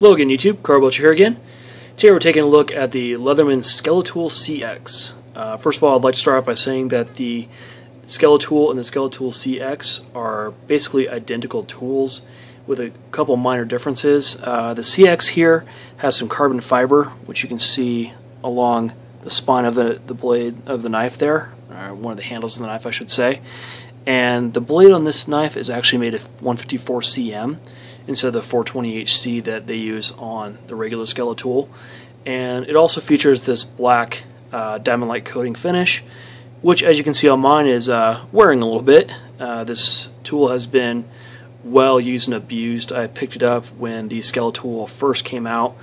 Hello again, YouTube. Carl Butcher here again. Today we're taking a look at the Leatherman Skeletool CX. First of all, I'd like to start off by saying that the Skeletool and the Skeletool CX are basically identical tools with a couple minor differences. The CX here has some carbon fiber, which you can see along the spine of the blade of the knife there, or one of the handles of the knife I should say. And the blade on this knife is actually made of 154 cm instead of the 420 HC that they use on the regular Skeletool. And it also features this black diamond-like coating finish, which, as you can see on mine, is wearing a little bit. This tool has been well used and abused. I picked it up when the Skeletool first came out,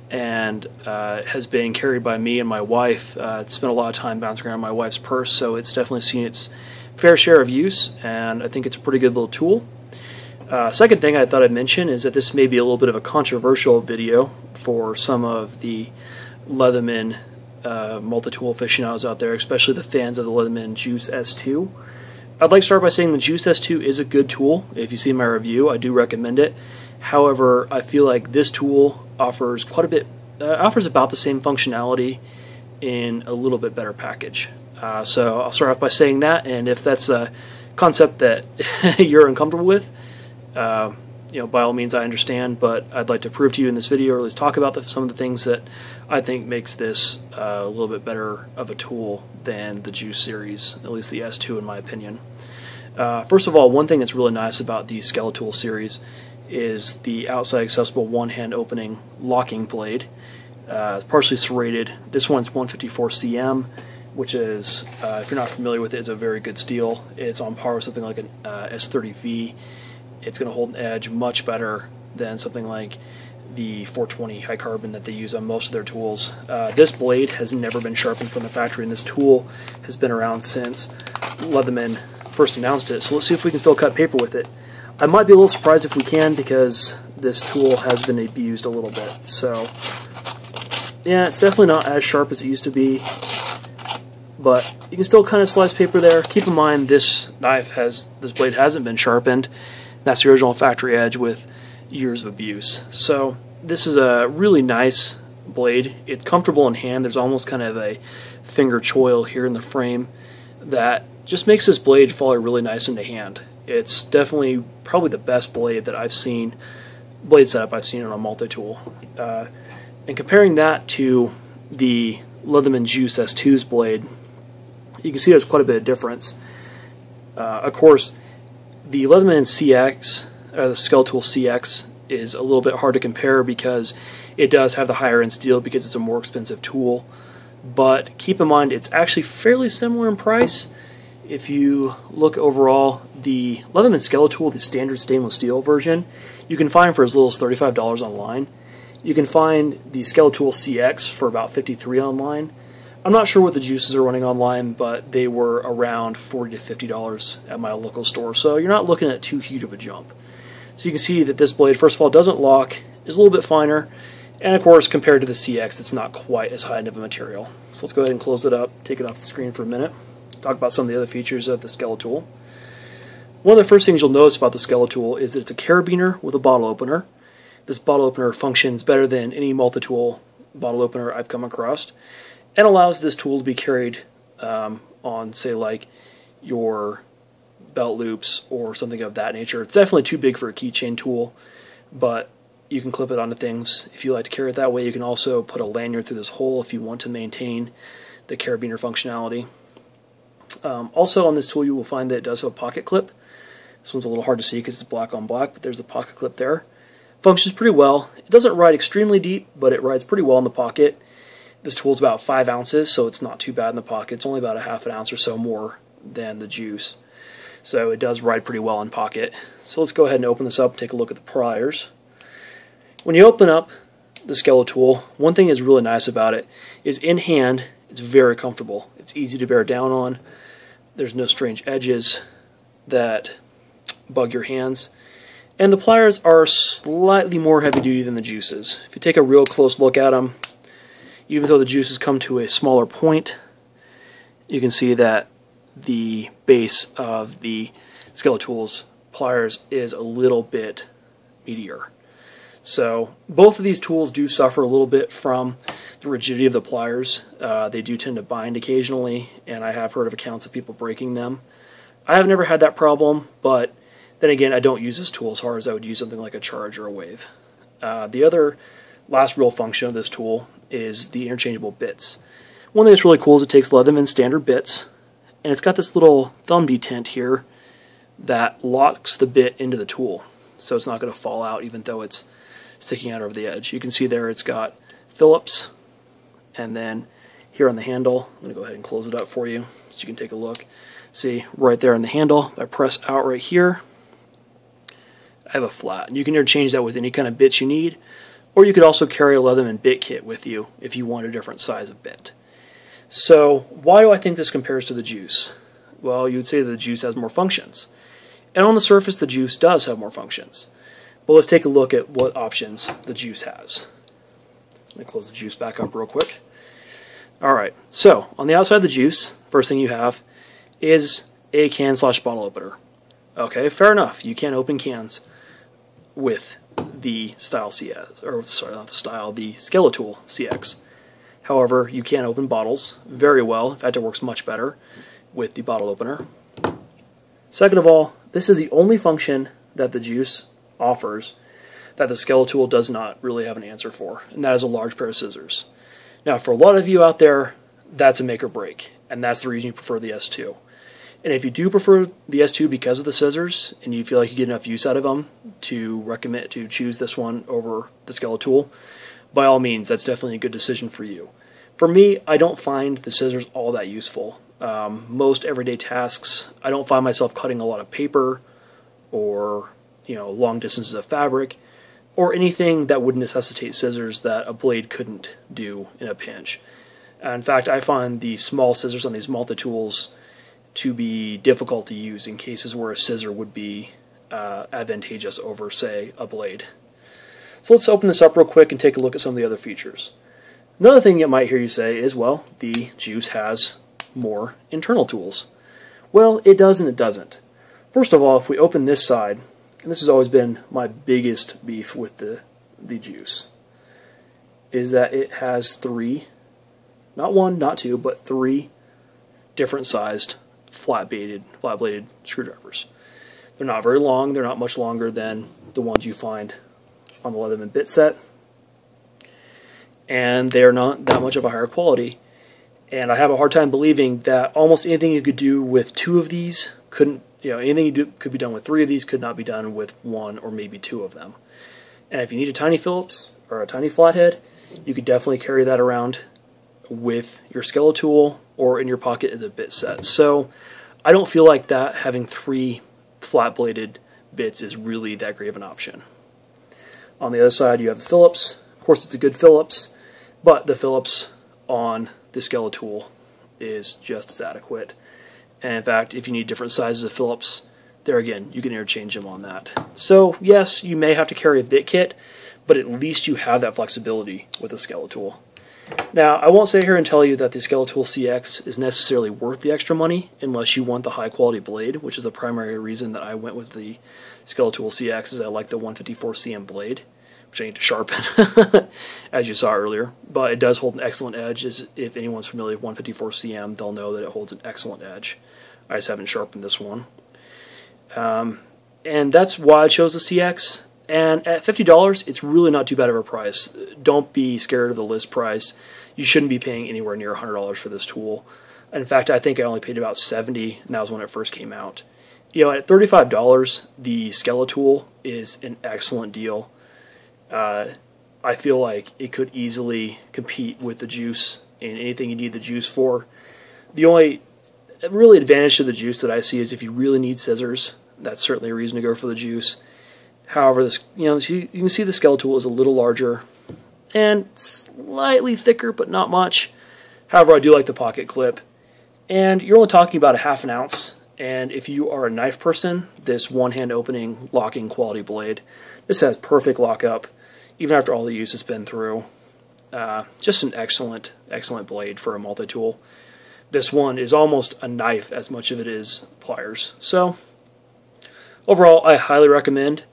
and has been carried by me and my wife. It's spent a lot of time bouncing around my wife's purse, so it's definitely seen its fair share of use, and I think it's a pretty good little tool. Second thing I thought I'd mention is that this may be a little bit of a controversial video for some of the Leatherman multi-tool aficionados out there, especially the fans of the Leatherman Juice S2. I'd like to start by saying the Juice S2 is a good tool. If you see my review, I do recommend it. However, I feel like this tool offers quite a bit, offers about the same functionality in a little bit better package. So I'll start off by saying that, and if that's a concept that you're uncomfortable with, by all means I understand, but I'd like to prove to you in this video, or at least talk about some of the things that I think makes this a little bit better of a tool than the Juice series, at least the S2 in my opinion. First of all, one thing that's really nice about the Skeletool series is the outside accessible one-hand opening locking blade. It's partially serrated. This one's 154 cm, which is, if you're not familiar with it, is a very good steel. It's on par with something like an S30V. It's going to hold an edge much better than something like the 420 high carbon that they use on most of their tools. This blade has never been sharpened from the factory, and this tool has been around since Leatherman first announced it. So let's see if we can still cut paper with it. I might be a little surprised if we can, because this tool has been abused a little bit. So yeah, it's definitely not as sharp as it used to be, but you can still kind of slice paper there. Keep in mind this blade hasn't been sharpened. That's the original factory edge with years of abuse. So this is a really nice blade. It's comfortable in hand. There's almost kind of a finger choil here in the frame that just makes this blade fall really nice into hand. It's definitely probably the best blade that I've seen, blade setup I've seen on a multi-tool. And comparing that to the Leatherman Juice S2's blade, you can see there's quite a bit of difference. Of course, the Leatherman CX, or the Skeletool CX, is a little bit hard to compare because it does have the higher end steel because it's a more expensive tool. But keep in mind, it's actually fairly similar in price. If you look overall, the Leatherman Skeletool, the standard stainless steel version, you can find for as little as $35 online. You can find the Skeletool CX for about $53 online. I'm not sure what the Juices are running online, but they were around $40 to $50 at my local store, so you're not looking at too huge of a jump. So you can see that this blade, first of all, doesn't lock, is a little bit finer, and of course, compared to the CX, it's not quite as high end of a material. So let's go ahead and close it up, take it off the screen for a minute, talk about some of the other features of the Skeletool. One of the first things you'll notice about the Skeletool is that it's a carabiner with a bottle opener. This bottle opener functions better than any multi-tool bottle opener I've come across, and allows this tool to be carried on, say, like your belt loops or something of that nature. It's definitely too big for a keychain tool, but you can clip it onto things if you like to carry it that way. You can also put a lanyard through this hole if you want to maintain the carabiner functionality. Also on this tool you will find that it does have a pocket clip. This one's a little hard to see because it's black on black, but there's a pocket clip there. Functions pretty well. It doesn't ride extremely deep, but it rides pretty well in the pocket. This tool's about 5 ounces, so it's not too bad in the pocket. It's only about a half an ounce or so more than the Juice. So it does ride pretty well in pocket. So let's go ahead and open this up and take a look at the pliers. When you open up the Skeletool, one thing that's really nice about it is in hand, it's very comfortable. It's easy to bear down on. There's no strange edges that bug your hands. And the pliers are slightly more heavy duty than the Juices. If you take a real close look at them, even though the Juices come to a smaller point, you can see that the base of the Skeletool's pliers is a little bit meatier. So both of these tools do suffer a little bit from the rigidity of the pliers. They do tend to bind occasionally, and I have heard of accounts of people breaking them. I have never had that problem, but then again, I don't use this tool as hard as I would use something like a Charge or a Wave. The other last real function of this tool is the interchangeable bits. One thing that's really cool is it takes Leatherman standard bits, and it's got this little thumb detent here that locks the bit into the tool, so it's not going to fall out even though it's sticking out over the edge. You can see there it's got Phillips, and then here on the handle, I'm going to go ahead and close it up for you so you can take a look. See, right there on the handle, if I press out right here, I have a flat. And you can interchange that with any kind of bits you need, or you could also carry a Leatherman bit kit with you if you want a different size of bit. So why do I think this compares to the Juice? Well, you would say that the Juice has more functions. And on the surface, the Juice does have more functions. But let's take a look at what options the Juice has. Let me close the Juice back up real quick. Alright, so on the outside of the Juice, first thing you have is a can/bottle opener. Okay, fair enough. You can open cans with the Style CX, or sorry, not the Style, the Skeletool CX. However, you can open bottles very well. In fact, it works much better with the bottle opener. Second of all, this is the only function that the Juice offers that the Skeletool does not really have an answer for, and that is a large pair of scissors. Now, for a lot of you out there, that's a make or break, and that's the reason you prefer the S2. And if you do prefer the S2 because of the scissors, and you feel like you get enough use out of them to recommend to choose this one over the Skeletool, by all means, that's definitely a good decision for you. For me, I don't find the scissors all that useful. Most everyday tasks, I don't find myself cutting a lot of paper or long distances of fabric or anything that would necessitate scissors that a blade couldn't do in a pinch. In fact, I find the small scissors on these multi-tools to be difficult to use in cases where a scissor would be advantageous over, say, a blade. So let's open this up real quick and take a look at some of the other features. Another thing you might hear you say is, well, the Juice has more internal tools. Well, it does and it doesn't. First of all, if we open this side, and this has always been my biggest beef with the Juice, is that it has three, not one, not two, but three different sized flat-bladed screwdrivers. They're not very long, they're not much longer than the ones you find on the Leatherman bit set, and they're not that much of a higher quality. And I have a hard time believing that almost anything you could do with two of these couldn't, anything you do could be done with three of these could not be done with one or maybe two of them. And if you need a tiny Phillips or a tiny flathead, you could definitely carry that around with your Skeletool or in your pocket in the bit set. So I don't feel like that having three flat-bladed bits is really that great of an option. On the other side, you have the Phillips. Of course, it's a good Phillips, but the Phillips on the Skeletool is just as adequate. And in fact, if you need different sizes of Phillips, there again, you can interchange them on that. So yes, you may have to carry a bit kit, but at least you have that flexibility with the Skeletool. Now, I won't sit here and tell you that the Skeletool CX is necessarily worth the extra money unless you want the high quality blade, which is the primary reason that I went with the Skeletool CX, is I like the 154 cm blade, which I need to sharpen, as you saw earlier. But it does hold an excellent edge. If anyone's familiar with 154 cm, they'll know that it holds an excellent edge. I just haven't sharpened this one. And that's why I chose the CX. And at $50, it's really not too bad of a price. Don't be scared of the list price. You shouldn't be paying anywhere near $100 for this tool. In fact, I think I only paid about $70, and that was when it first came out. At $35, the Skeletool is an excellent deal. I feel like it could easily compete with the Juice in anything you need the Juice for. The only really advantage to the Juice that I see is if you really need scissors, that's certainly a reason to go for the Juice. However, this, you can see the Skeletool is a little larger and slightly thicker, but not much. However, I do like the pocket clip. And you're only talking about a ½ an ounce. And if you are a knife person, this one-hand opening, locking quality blade, this has perfect lockup, even after all the use it's been through. Just an excellent, excellent blade for a multi-tool. This one is almost a knife as much as it is pliers. So, overall, I highly recommend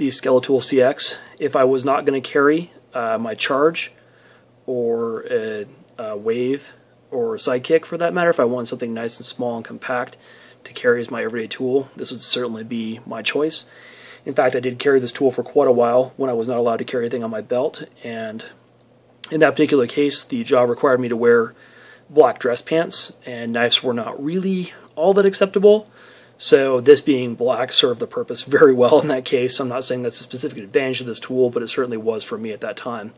the Skeletool CX if I was not going to carry my charge or a wave or a sidekick for that matter. If I wanted something nice and small and compact to carry as my everyday tool, this would certainly be my choice. In fact, I did carry this tool for quite a while when I was not allowed to carry anything on my belt, and in that particular case, the job required me to wear black dress pants, and knives were not really all that acceptable. So this being black served the purpose very well in that case. I'm not saying that's a specific advantage of this tool, but it certainly was for me at that time.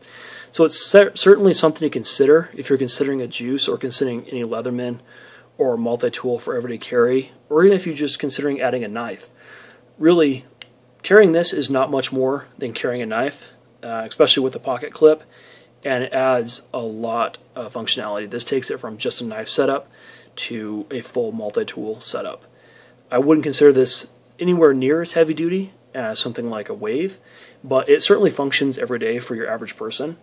So it's certainly something to consider if you're considering a juice or considering any Leatherman or multi-tool for everyday carry, or even if you're just considering adding a knife. Really, carrying this is not much more than carrying a knife, especially with the pocket clip, and it adds a lot of functionality. This takes it from just a knife setup to a full multi-tool setup. I wouldn't consider this anywhere near as heavy duty as something like a Wave, but it certainly functions every day for your average person.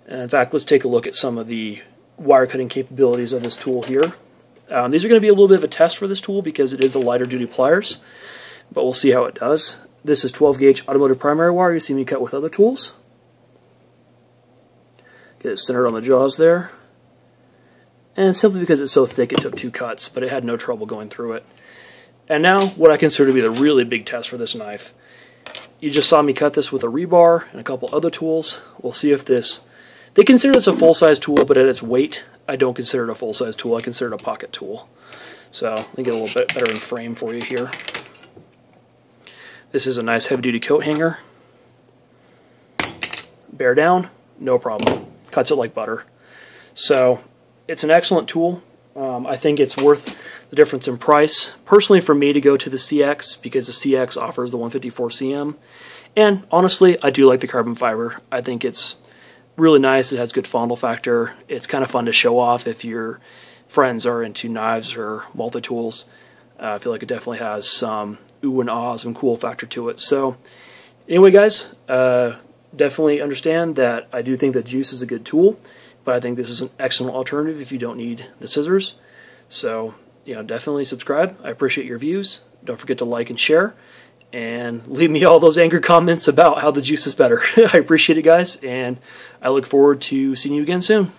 And in fact, let's take a look at some of the wire cutting capabilities of this tool here. These are going to be a little bit of a test for this tool because it is the lighter duty pliers, but we'll see how it does. This is 12 gauge automotive primary wire. You see me cut with other tools. Get it centered on the jaws there. And simply because it's so thick, it took 2 cuts, but it had no trouble going through it. And now, what I consider to be the really big test for this knife. You just saw me cut this with a rebar and a couple other tools. We'll see if this... They consider this a full-size tool, but at its weight, I don't consider it a full-size tool. I consider it a pocket tool. So, let me get a little bit better in frame for you here. This is a nice heavy-duty coat hanger. Bear down, no problem. Cuts it like butter. So, it's an excellent tool. I think it's worth the difference in price. Personally, for me to go to the CX, because the CX offers the 154 cm. And honestly, I do like the carbon fiber. I think it's really nice. It has good fondle factor. It's kind of fun to show off if your friends are into knives or multi-tools. I feel like it definitely has some ooh and ah, some cool factor to it. So anyway, guys, definitely understand that I do think that juice is a good tool, but I think this is an excellent alternative if you don't need the scissors. So, definitely subscribe. I appreciate your views. Don't forget to like and share, and leave me all those angry comments about how the juice is better. I appreciate it, guys, and I look forward to seeing you again soon.